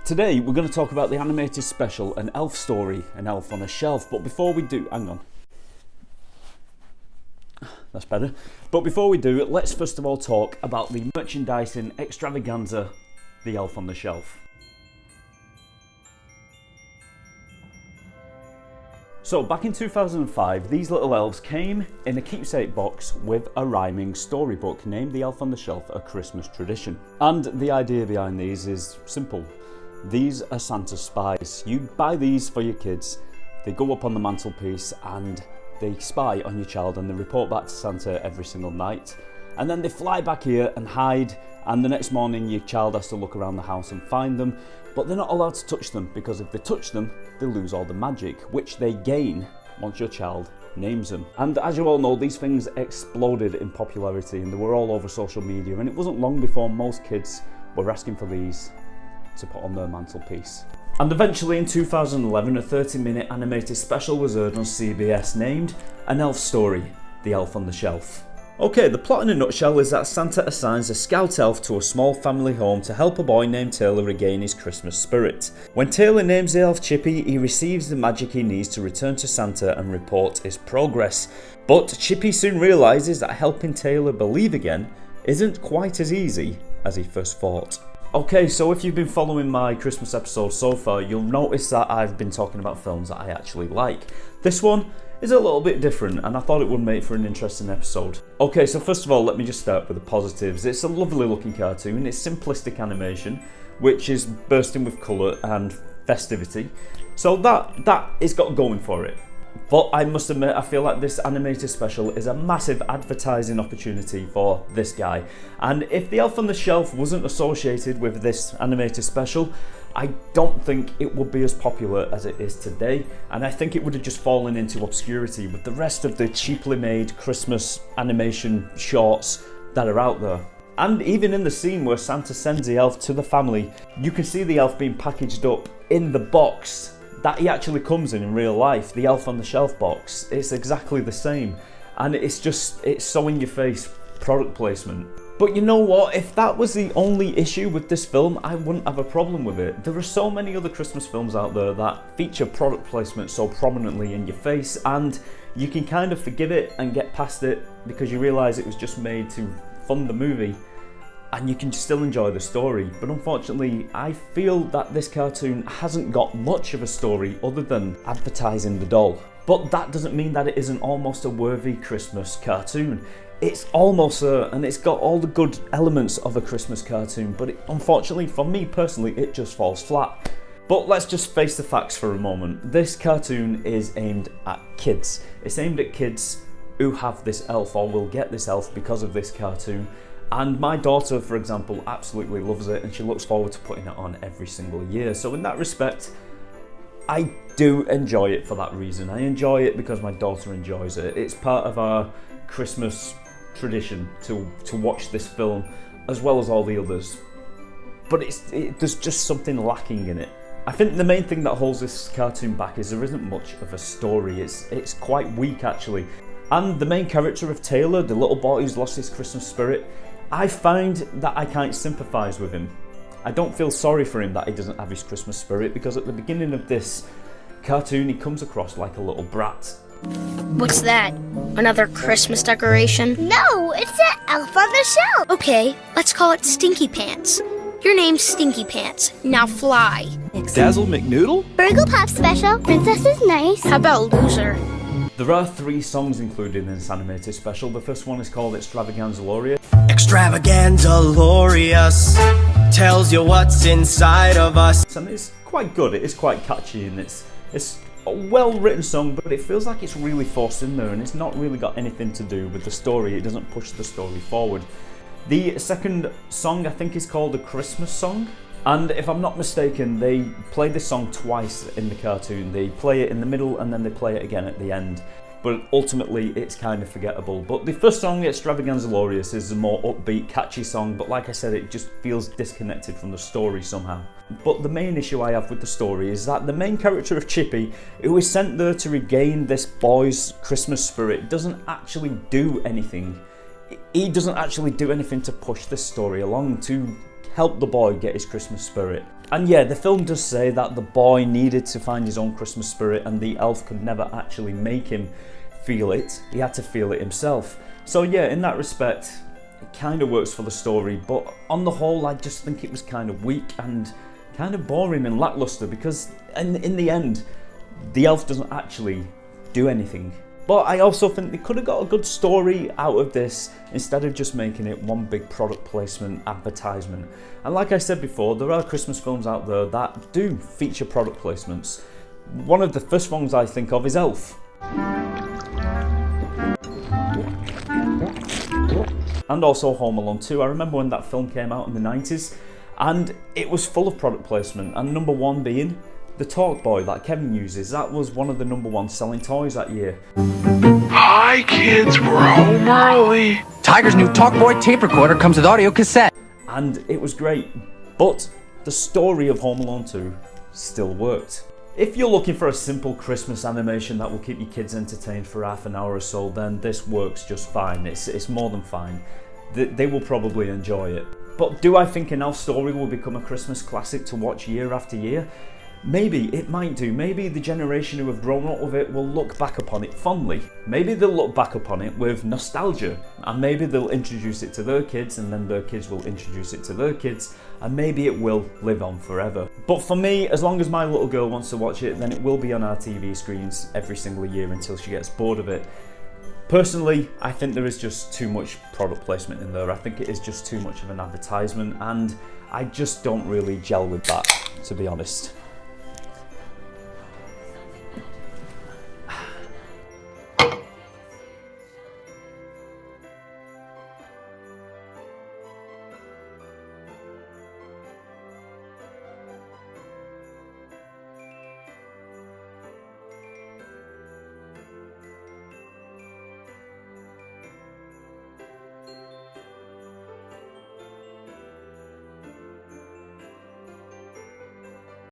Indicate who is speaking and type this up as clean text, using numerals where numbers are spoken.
Speaker 1: Today we're going to talk about the animated special, An Elf Story, An Elf on a Shelf. But before we do, hang on. That's better. But before we do, let's first of all talk about the merchandising extravaganza, The Elf on the Shelf. So back in 2005, these little elves came in a keepsake box with a rhyming storybook named The Elf on the Shelf, A Christmas Tradition. And the idea behind these is simple. These are Santa's spies. You buy these for your kids, they go up on the mantelpiece and they spy on your child and they report back to Santa every single night. And then they fly back here and hide, and the next morning your child has to look around the house and find them, but they're not allowed to touch them because if they touch them, they lose all the magic, which they gain once your child names them. And as you all know, these things exploded in popularity and they were all over social media, and it wasn't long before most kids were asking for these to put on their mantelpiece. And eventually in 2011, a 30-minute animated special was aired on CBS named An Elf Story, The Elf on the Shelf. Okay, the plot in a nutshell is that Santa assigns a scout elf to a small family home to help a boy named Taylor regain his Christmas spirit. When Taylor names the elf Chippy, he receives the magic he needs to return to Santa and report his progress. But Chippy soon realises that helping Taylor believe again isn't quite as easy as he first thought. Okay, so if you've been following my Christmas episodes so far, you'll notice that I've been talking about films that I actually like. This one is a little bit different and I thought it would make for an interesting episode. Okay, so first of all, let me just start with the positives. It's a lovely looking cartoon, it's simplistic animation, which is bursting with colour and festivity. So that it's got going for it. But I must admit, I feel like this animated special is a massive advertising opportunity for this guy. And if The Elf on the Shelf wasn't associated with this animated special, I don't think it would be as popular as it is today. And I think it would have just fallen into obscurity with the rest of the cheaply made Christmas animation shorts that are out there. And even in the scene where Santa sends the elf to the family, you can see the elf being packaged up in the box that he actually comes in real life, the Elf on the Shelf box. It's exactly the same, and it's so in your face product placement. But you know what, if that was the only issue with this film, I wouldn't have a problem with it. There are so many other Christmas films out there that feature product placement so prominently in your face, and you can kind of forgive it and get past it because you realise it was just made to fund the movie, and you can still enjoy the story. But unfortunately, I feel that this cartoon hasn't got much of a story other than advertising the doll. But that doesn't mean that it isn't almost a worthy Christmas cartoon. It's almost and it's got all the good elements of a Christmas cartoon, but unfortunately for me personally, it just falls flat. But let's just face the facts for a moment. This cartoon is aimed at kids. It's aimed at kids who have this elf or will get this elf because of this cartoon. And my daughter, for example, absolutely loves it and she looks forward to putting it on every single year. So in that respect, I do enjoy it for that reason. I enjoy it because my daughter enjoys it. It's part of our Christmas tradition to watch this film as well as all the others. But there's just something lacking in it. I think the main thing that holds this cartoon back is there isn't much of a story. It's quite weak actually. And the main character of Taylor, the little boy who's lost his Christmas spirit, I find that I can't sympathise with him. I don't feel sorry for him that he doesn't have his Christmas spirit, because at the beginning of this cartoon he comes across like a little brat.
Speaker 2: What's that? Another Christmas decoration?
Speaker 3: No, it's an elf on the shelf.
Speaker 2: Okay, let's call it Stinky Pants. Your name's Stinky Pants. Now fly.
Speaker 4: Dazzle McNoodle?
Speaker 3: Burgle Pop special. Princess is nice.
Speaker 2: How about Loser?
Speaker 1: There are 3 songs included in this animated special. The first one is called Extravaganza.
Speaker 4: Extravaganza tells you what's inside of us.
Speaker 1: And it's quite good, it is quite catchy, and it's a well written song, but it feels like it's really forced in there and it's not really got anything to do with the story. It doesn't push the story forward. The second song I think is called A Christmas Song, and if I'm not mistaken, they play this song twice in the cartoon. They play it in the middle and then they play it again at the end. But ultimately it's kind of forgettable. But the first song, Extravaganza Glorious, is a more upbeat, catchy song, but like I said, it just feels disconnected from the story somehow. But the main issue I have with the story is that the main character of Chippy, who is sent there to regain this boy's Christmas spirit, doesn't actually do anything. He doesn't actually do anything to push this story along, to help the boy get his Christmas spirit. And yeah, the film does say that the boy needed to find his own Christmas spirit and the elf could never actually make him feel it. He had to feel it himself. So yeah, in that respect, it kind of works for the story, but on the whole, I just think it was kind of weak and kind of boring and lackluster because in the end, the elf doesn't actually do anything. But I also think they could have got a good story out of this instead of just making it one big product placement advertisement. And like I said before, there are Christmas films out there that do feature product placements. One of the first ones I think of is Elf. And also Home Alone 2. I remember when that film came out in the 90s and it was full of product placement, and number one being the Talk Boy that Kevin uses. That was one of the number one selling toys that year.
Speaker 5: Hi kids, we're home early.
Speaker 6: Tiger's new Talk Boy tape recorder comes with audio cassette.
Speaker 1: And it was great, but the story of Home Alone 2 still worked. If you're looking for a simple Christmas animation that will keep your kids entertained for half an hour or so, then this works just fine. It's more than fine. They will probably enjoy it. But do I think an Elf story will become a Christmas classic to watch year after year? Maybe it might do. Maybe the generation who have grown up with it will look back upon it fondly. Maybe they'll look back upon it with nostalgia, and maybe they'll introduce it to their kids, and then their kids will introduce it to their kids, and maybe it will live on forever. But for me, as long as my little girl wants to watch it, then it will be on our TV screens every single year until she gets bored of it. Personally, I think there is just too much product placement in there. I think it is just too much of an advertisement, and I just don't really gel with that, to be honest.